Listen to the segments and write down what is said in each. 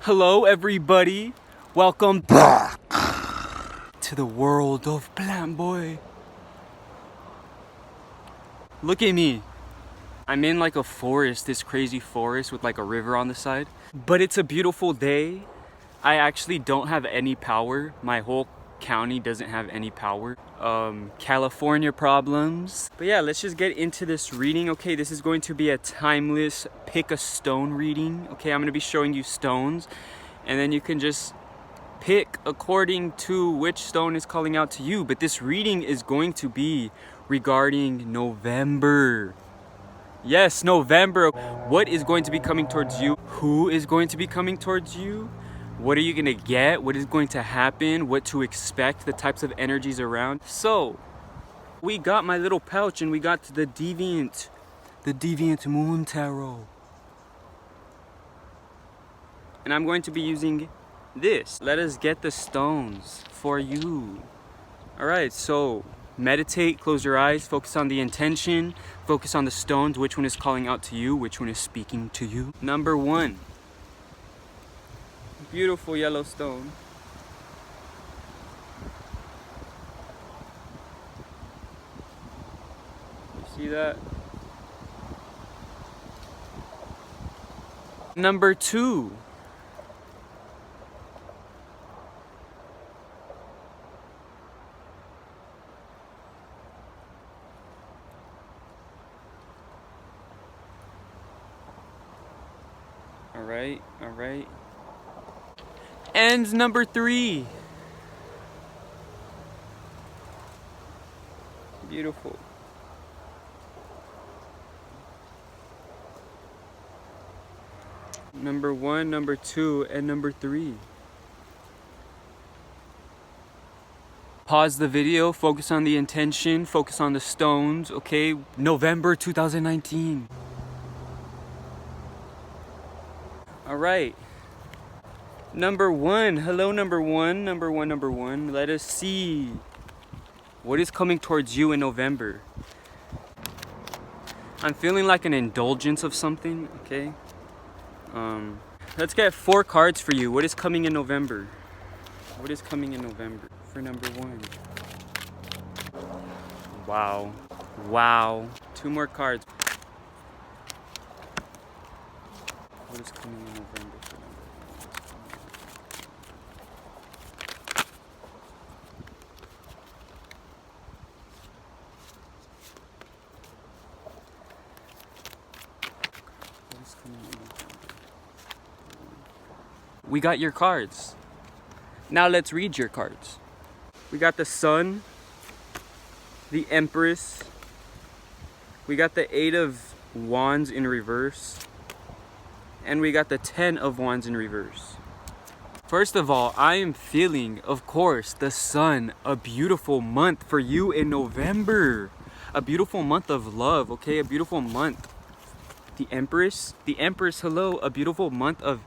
Hello everybody, welcome back to the world of plantboi. Look at me. I'm in like a forest, this crazy forest with like a river on the side. But it's a beautiful day. I actually don't have any power. My whole county doesn't have any power. California problems. But yeah, let's just get into this reading. Okay, this is going to be a timeless pick a stone reading. Okay, I'm gonna be showing you stones and then you can just pick according to which stone is calling out to you. But this reading is going to be regarding November. Yes, November. What is going to be coming towards you? Who is going to be coming towards you? What are you gonna get? What is going to happen? What to expect? The types of energies around. So, we got my little pouch and we got the Deviant Moon Tarot. And I'm going to be using this. Let us get the stones for you. Alright, so meditate, close your eyes, focus on the intention, focus on the stones, which one is calling out to you, which one is speaking to you. Number 1. Beautiful yellow stone. You see that? Number 2. All right. And number 3. Beautiful. Number 1, number 2, and number 3. Pause the video, focus on the intention, focus on the stones, okay? November 2019. All right. Number 1, hello number 1, number 1. Let us see what is coming towards you in November. I'm feeling like an indulgence of something, okay? Let's get 4 cards for you. What is coming in November? What is coming in November for number 1? Wow. 2 more cards. What is coming in November for number 1? We got your cards. Now let's read your cards. We got the Sun, the Empress, we got the 8 of Wands in reverse, and we got the 10 of Wands in reverse. First of all, I am feeling, of course, the Sun, a beautiful month for you in November. A beautiful month of love, okay? A beautiful month. The Empress, hello, a beautiful month of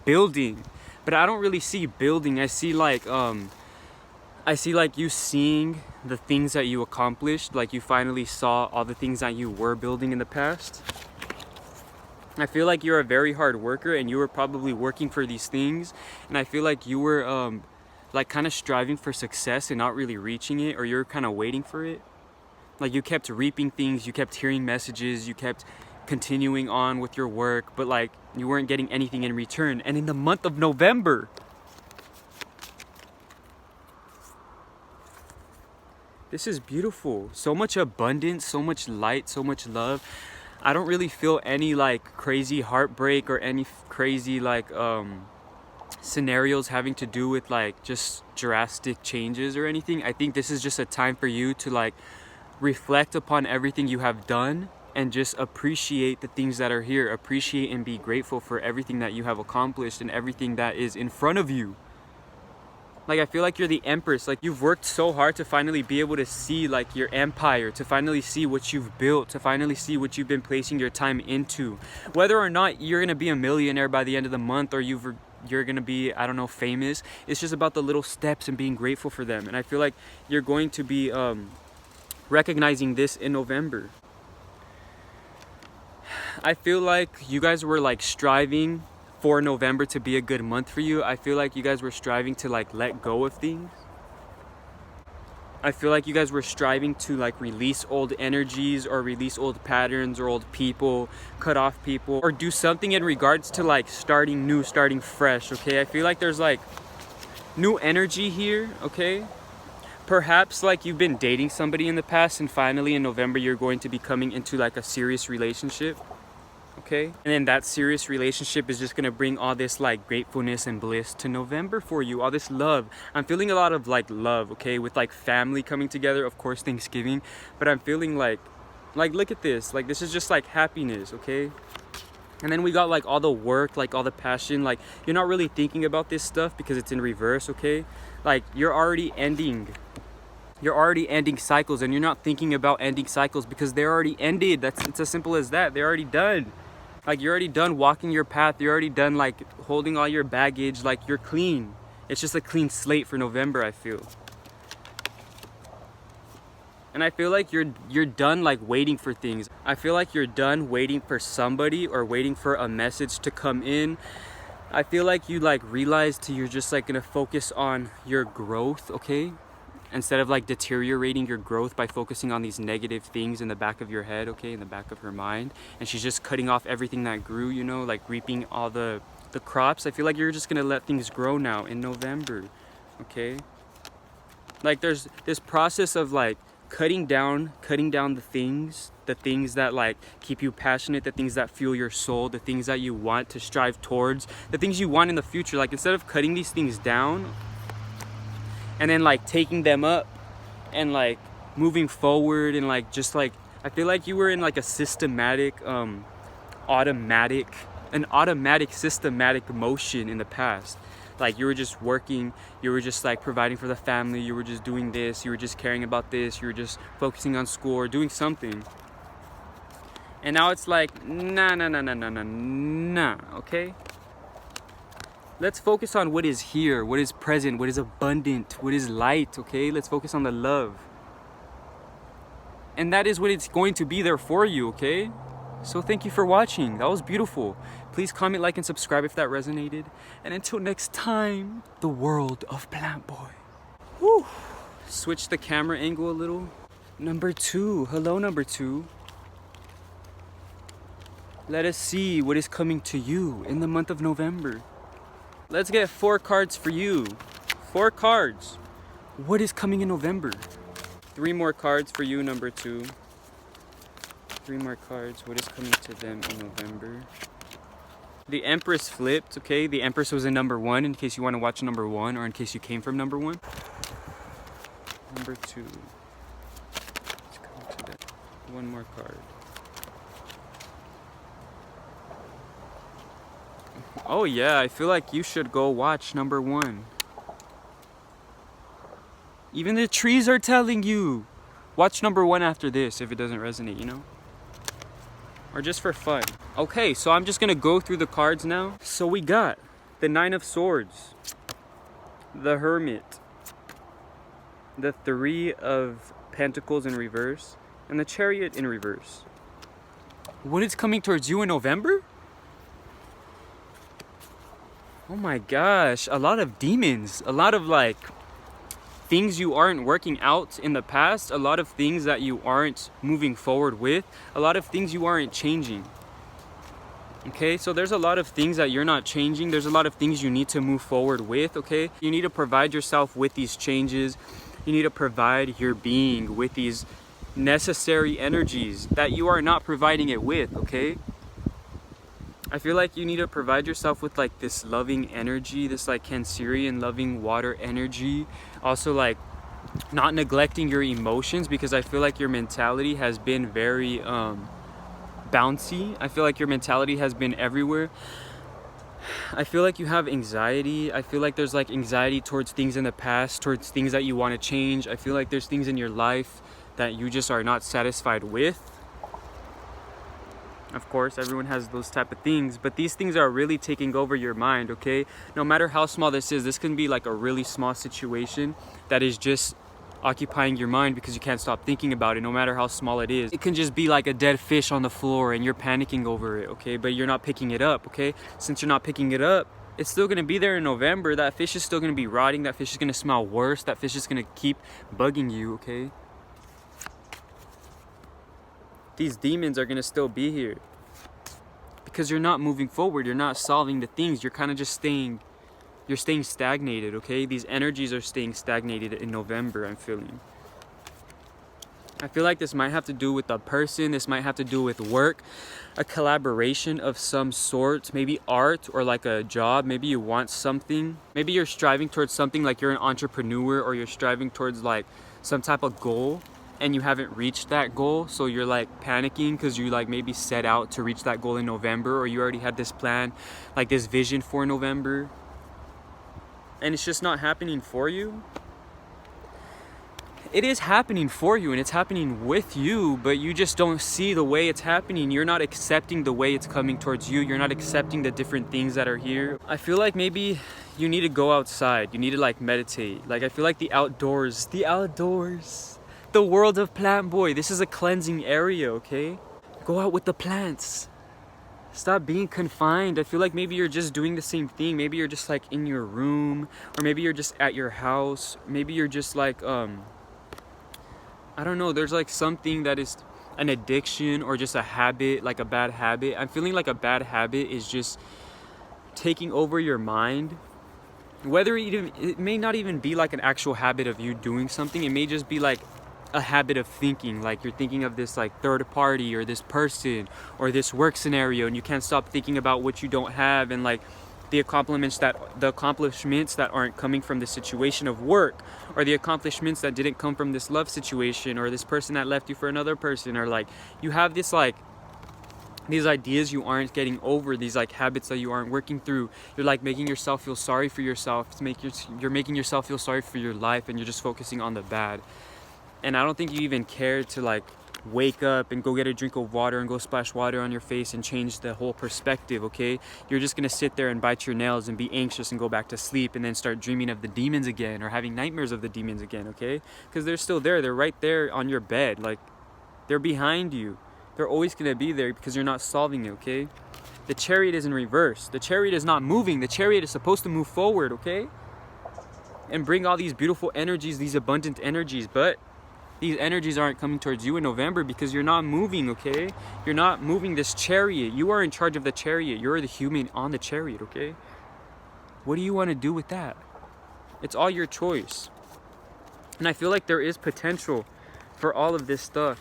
building. But I don't really see building. I see like you seeing the things that you accomplished, like you finally saw all the things that you were building in the past. I feel like you're a very hard worker and you were probably working for these things, and I feel like you were like kind of striving for success and not really reaching it, or you're kind of waiting for it. Like you kept reaping things, you kept hearing messages, you kept continuing on with your work, but like you weren't getting anything in return. And in the month of November, this is beautiful. So much abundance, so much light, so much love. I don't really feel any like crazy heartbreak or any crazy like scenarios having to do with like just drastic changes or anything. I think this is just a time for you to like reflect upon everything you have done and just appreciate the things that are here. Appreciate and be grateful for everything that you have accomplished and everything that is in front of you. Like I feel like you're the Empress. Like you've worked so hard to finally be able to see like your empire, to finally see what you've built, to finally see what you've been placing your time into. Whether or not you're gonna be a millionaire by the end of the month, or you're gonna be, I don't know, famous, it's just about the little steps and being grateful for them. And I feel like you're going to be recognizing this in November. I feel like you guys were like striving for November to be a good month for you. I feel like you guys were striving to like let go of things. I feel like you guys were striving to like release old energies or release old patterns or old people, cut off people, or do something in regards to like starting new, starting fresh, okay? I feel like there's like new energy here, okay? Perhaps like you've been dating somebody in the past and finally in November you're going to be coming into like a serious relationship, okay? And then that serious relationship is just gonna bring all this like gratefulness and bliss to November for you, all this love. I'm feeling a lot of like love, okay? With like family coming together, of course Thanksgiving, but I'm feeling like look at this, like this is just like happiness, okay? And then we got like all the work, like all the passion, like you're not really thinking about this stuff because it's in reverse, okay? Like you're already ending cycles and you're not thinking about ending cycles because they're already ended. It's as simple as that. They're already done. Like you're already done walking your path. You're already done like holding all your baggage. Like you're clean. It's just a clean slate for November, I feel. And I feel like you're done like waiting for things. I feel like you're done waiting for somebody or waiting for a message to come in. I feel like you like realized you're just like gonna focus on your growth, okay? Instead of like deteriorating your growth by focusing on these negative things in the back of your head, okay, in the back of her mind. And she's just cutting off everything that grew, you know, like reaping all the crops. I feel like you're just gonna let things grow now in November, okay? Like there's this process of like cutting down the things that like keep you passionate, the things that fuel your soul, the things that you want to strive towards, the things you want in the future. Like instead of cutting these things down and then like taking them up and like moving forward and like just like I feel like you were in like a systematic automatic systematic motion in the past. Like you were just working, you were just like providing for the family, you were just doing this, you were just caring about this, you were just focusing on school or doing something. And now it's like nah, okay? Let's focus on what is here, what is present, what is abundant, what is light, okay? Let's focus on the love. And that is what it's going to be there for you, okay? So thank you for watching. That was beautiful. Please comment, like, and subscribe if that resonated. And until next time, the world of Plantboi. Woo! Switch the camera angle a little. Number 2. Hello, number 2. Let us see what is coming to you in the month of November. Let's get 4 cards for you. 4 cards. What is coming in November? 3 more cards for you, number 2. 3 more cards. What is coming to them in November? The Empress flipped, okay? The Empress was in number 1 in case you want to watch number 1 or in case you came from number 1. Number 2. What's coming to them? 1 more card. Oh yeah, I feel like you should go watch number 1. Even the trees are telling you. Watch number 1 after this if it doesn't resonate, you know? Or just for fun. Okay, so I'm just gonna go through the cards now. So we got the 9 of Swords, the Hermit, the 3 of Pentacles in reverse, and the Chariot in reverse. What is coming towards you in November? Oh my gosh, a lot of demons, a lot of like things you aren't working out in the past, a lot of things that you aren't moving forward with, a lot of things you aren't changing. Okay, so there's a lot of things that you're not changing. There's a lot of things you need to move forward with, okay? You need to provide yourself with these changes. You need to provide your being with these necessary energies that you are not providing it with, okay? I feel like you need to provide yourself with like this loving energy, this like Cancerian loving water energy. Also like not neglecting your emotions, because I feel like your mentality has been very bouncy. I feel like your mentality has been everywhere. I feel like you have anxiety. I feel like there's like anxiety towards things in the past, towards things that you want to change. I feel like there's things in your life that you just are not satisfied with. Of course, everyone has those type of things, but these things are really taking over your mind, okay? No matter how small this is, this can be like a really small situation that is just occupying your mind because you can't stop thinking about it, no matter how small it is. It can just be like a dead fish on the floor and you're panicking over it, okay? But you're not picking it up, okay? Since you're not picking it up, it's still gonna be there in November. That fish is still gonna be rotting. That fish is gonna smell worse. That fish is gonna keep bugging you, okay? These demons are gonna still be here because you're not moving forward. You're not solving the things. You're kind of just you're staying stagnated, okay? These energies are staying stagnated in November, I'm feeling. I feel like this might have to do with a person. This might have to do with work, a collaboration of some sort, maybe art or like a job. Maybe you want something. Maybe you're striving towards something, like you're an entrepreneur, or you're striving towards like some type of goal and you haven't reached that goal. So you're like panicking because you like maybe set out to reach that goal in November, or you already had this plan, like this vision for November, and it's just not happening for you. It is happening for you and it's happening with you, but you just don't see the way it's happening. You're not accepting the way it's coming towards you. You're not accepting the different things that are here. I feel like maybe you need to go outside. You need to like meditate. Like I feel like the outdoors, the world of plantboi. This is a cleansing area, okay? Go out with the plants. Stop being confined. I feel like maybe you're just doing the same thing. Maybe you're just like in your room, or maybe you're just at your house. Maybe you're just like, I don't know. There's like something that is an addiction or just a habit, like a bad habit. I'm feeling like a bad habit is just taking over your mind. Whether it may not even be like an actual habit of you doing something. It may just be like a habit of thinking, like you're thinking of this like third party or this person or this work scenario, and you can't stop thinking about what you don't have, and like the accomplishments that aren't coming from the situation of work, or the accomplishments that didn't come from this love situation, or this person that left you for another person, or like you have this like these ideas you aren't getting over, these like habits that you aren't working through. You're like making yourself feel sorry for yourself. You're making yourself feel sorry for your life, and you're just focusing on the bad. And I don't think you even care to like wake up and go get a drink of water and go splash water on your face and change the whole perspective, okay? You're just gonna sit there and bite your nails and be anxious and go back to sleep, and then start dreaming of the demons again, or having nightmares of the demons again, okay? Because they're still there. They're right there on your bed. Like, they're behind you. They're always gonna be there because you're not solving it, okay? The chariot is in reverse. The chariot is not moving. The chariot is supposed to move forward, okay? And bring all these beautiful energies, these abundant energies, but these energies aren't coming towards you in November because you're not moving, okay? You're not moving this chariot. You are in charge of the chariot. You're the human on the chariot, okay? What do you want to do with that? It's all your choice. And I feel like there is potential for all of this stuff.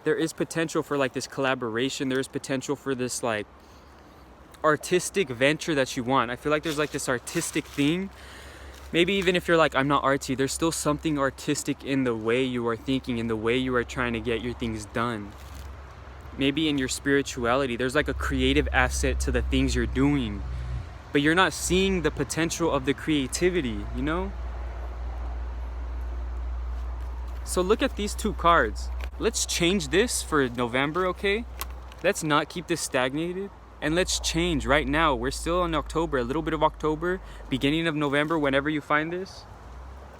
There is potential for like this collaboration. There is potential for this like artistic venture that you want. I feel like there's like this artistic thing. Maybe even if you're like, I'm not artsy, there's still something artistic in the way you are thinking, in the way you are trying to get your things done. Maybe in your spirituality, there's like a creative asset to the things you're doing, but you're not seeing the potential of the creativity, you know? So look at these two cards. Let's change this for November, okay? Let's not keep this stagnated. And let's change right now. We're still in October, a little bit of October, beginning of November, whenever you find this.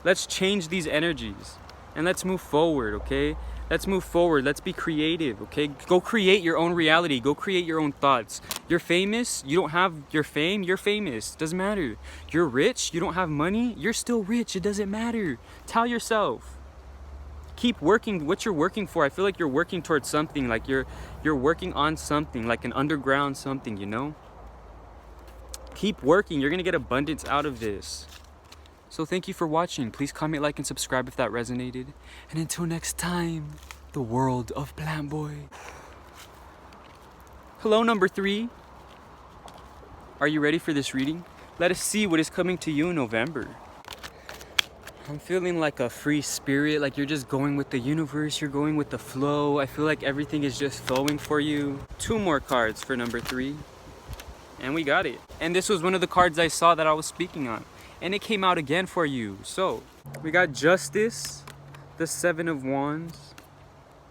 Let's change these energies and let's move forward, okay? Let's move forward. Let's be creative, okay? Go create your own reality. Go create your own thoughts. You're famous. You don't have your fame. You're famous. Doesn't matter. You're rich. You don't have money. You're still rich. It doesn't matter. Tell yourself. Keep working what you're working for. I feel like you're working towards something, like you're working on something, like an underground something, you know? Keep working. You're gonna get abundance out of this. So thank you for watching. Please comment, like, and subscribe if that resonated. And until next time, the world of plantboi. Hello, number 3. Are you ready for this reading? Let us see what is coming to you in November. I'm feeling like a free spirit, like you're just going with the universe, you're going with the flow. I feel like everything is just flowing for you. 2 more cards for number 3. And we got it. And this was one of the cards I saw that I was speaking on. And it came out again for you. So, we got Justice, the 7 of Wands,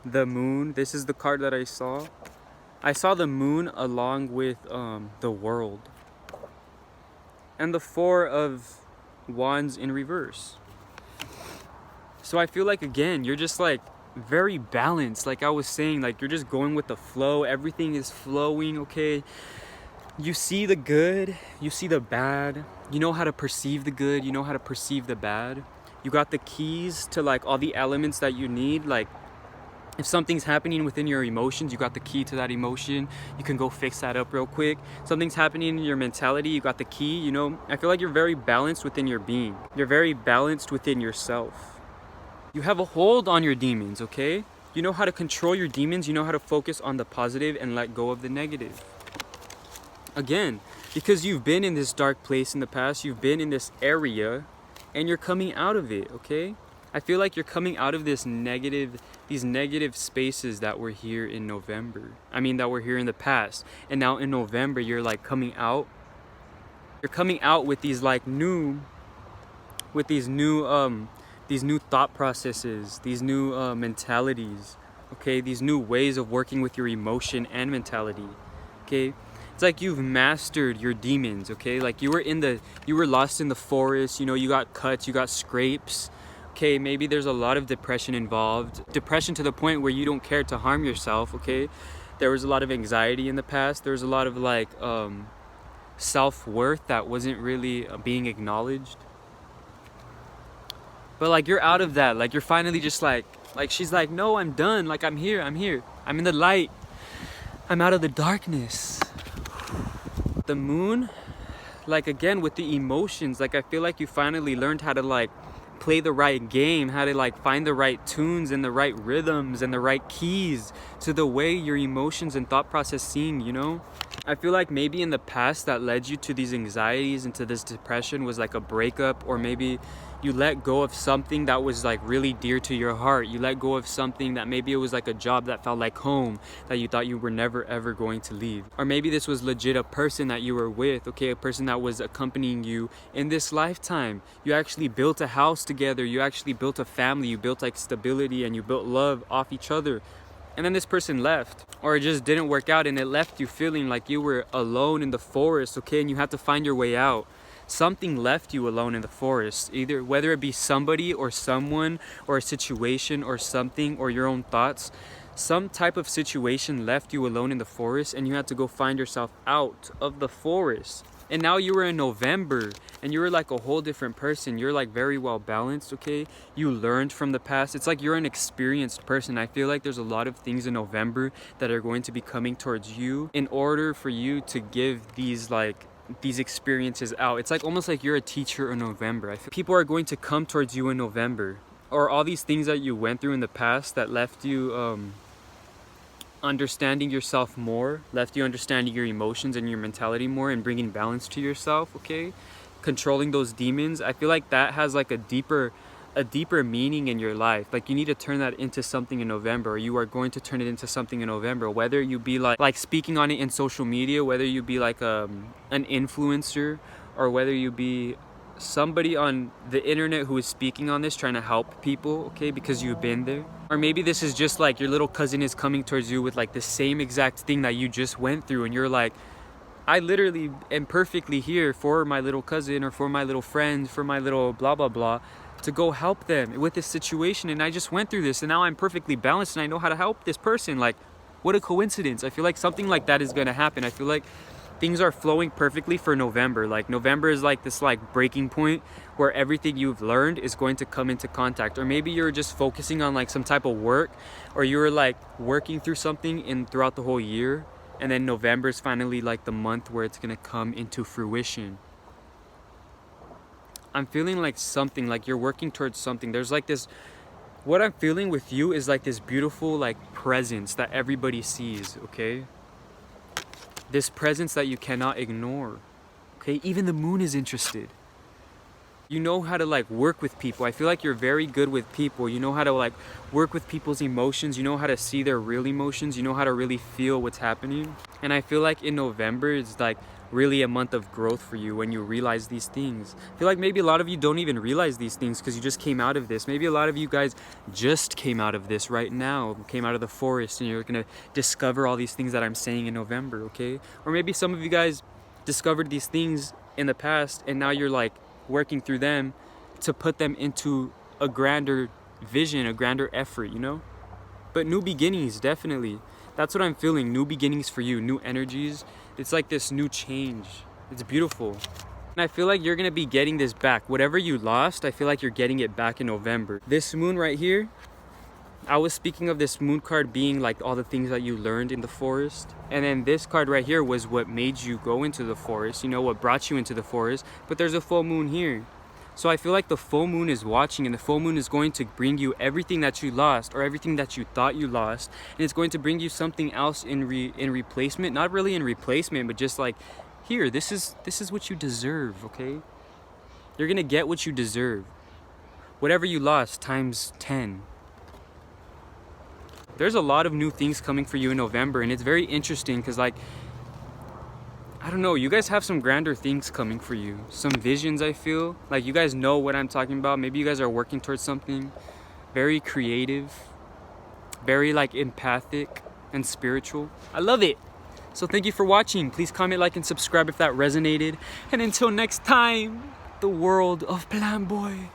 the Moon. This is the card that I saw. I saw the Moon along with the World. And the 4 of Wands in reverse. So I feel like, again, you're just like very balanced. Like I was saying, like you're just going with the flow. Everything is flowing, okay? You see the good, you see the bad. You know how to perceive the good, you know how to perceive the bad. You got the keys to like all the elements that you need. Like if something's happening within your emotions, you got the key to that emotion. You can go fix that up real quick. Something's happening in your mentality, you got the key, you know? I feel like you're very balanced within your being. You're very balanced within yourself. You have a hold on your demons, okay? You know how to control your demons. You know how to focus on the positive and let go of the negative. Again, because you've been in this dark place in the past, you've been in this area, and you're coming out of it, okay? I feel like you're coming out of these negative spaces that were here in November. I mean, that were here in the past. And now in November, you're like coming out. You're coming out with these like new thought processes, these new mentalities, okay? These new ways of working with your emotion and mentality, okay? It's like you've mastered your demons, okay? Like you were lost in the forest, you know, you got cuts, you got scrapes, okay? Maybe there's a lot of depression involved. Depression to the point where you don't care to harm yourself, okay? There was a lot of anxiety in the past. There was a lot of like self-worth that wasn't really being acknowledged. But like you're out of that. Like you're finally just like she's like, no, I'm done. Like I'm here. I'm in the light. I'm out of the darkness. The moon, like again with the emotions, like I feel like you finally learned how to like play the right game, how to like find the right tunes and the right rhythms and the right keys to the way your emotions and thought process seem, you know? I feel like maybe in the past that led you to these anxieties and to this depression was like a breakup, or maybe you let go of something that was like really dear to your heart. You let go of something that maybe it was like a job that felt like home, that you thought you were never ever going to leave. Or maybe this was legit a person that you were with, okay, a person that was accompanying you in this lifetime. You actually built a house together, you actually built a family, you built like stability and you built love off each other. And then this person left, or it just didn't work out, and it left you feeling like you were alone in the forest, okay, and you had to find your way out. Something left you alone in the forest, either whether it be somebody or someone or a situation or something or your own thoughts. Some type of situation left you alone in the forest, and you had to go find yourself out of the forest. And now you were in November, and you were like a whole different person. You're like very well balanced, okay? You learned from the past. It's like you're an experienced person. I feel like there's a lot of things in November that are going to be coming towards you in order for you to give these experiences out. It's like almost like you're a teacher in November. I feel people are going to come towards you in November, or all these things that you went through in the past that left you understanding yourself more, left you understanding your emotions and your mentality more, and bringing balance to yourself, okay? Controlling those demons. I feel like that has like a deeper meaning in your life. Like you need to turn that into something in November, or you are going to turn it into something in November, whether you be like speaking on it in social media, whether you be like an influencer, or whether you be somebody on the internet who is speaking on this, trying to help people, okay, because you've been there. Or maybe this is just like your little cousin is coming towards you with like the same exact thing that you just went through, and you're like, I literally am perfectly here for my little cousin, or for my little friend, for my little blah blah blah, to go help them with this situation, and I just went through this, and now I'm perfectly balanced and I know how to help this person. Like, what a coincidence. I feel like something like that is going to happen. I feel like things are flowing perfectly for November. Like November is like this like breaking point where everything you've learned is going to come into contact. Or maybe you're just focusing on like some type of work, or you were like working through something throughout the whole year, and then November is finally like the month where it's going to come into fruition. I'm feeling like something, like you're working towards something. There's like this, what I'm feeling with you is like this beautiful like presence that everybody sees, okay? This presence that you cannot ignore, okay? Even the moon is interested. You know how to like work with people. I feel like you're very good with people. You know how to like work with people's emotions. You know how to see their real emotions. You know how to really feel what's happening. And I feel like in November, it's like really a month of growth for you when you realize these things. I feel like maybe a lot of you don't even realize these things because you just came out of this. Maybe a lot of you guys just came out of this right now, came out of the forest, and you're gonna discover all these things that I'm saying in November, okay? Or maybe some of you guys discovered these things in the past, and now you're like working through them to put them into a grander vision, a grander effort, you know? But new beginnings, definitely. That's what I'm feeling. New beginnings for you, new energies. It's like this new change. It's beautiful. And I feel like you're gonna be getting this back. Whatever you lost, I feel like you're getting it back in November. This moon right here, I was speaking of this moon card being like all the things that you learned in the forest. And then this card right here was what made you go into the forest, you know, what brought you into the forest. But there's a full moon here. So I feel like the full moon is watching, and the full moon is going to bring you everything that you lost, or everything that you thought you lost. And it's going to bring you something else in replacement. Not really in replacement, but just like, here, this is what you deserve, okay? You're gonna get what you deserve. Whatever you lost times 10. There's a lot of new things coming for you in November, and it's very interesting because, like, I don't know, you guys have some grander things coming for you. Some visions, I feel. Like, you guys know what I'm talking about. Maybe you guys are working towards something very creative, very, like, empathic and spiritual. I love it. So thank you for watching. Please comment, like, and subscribe if that resonated. And until next time, the world of Plantboi.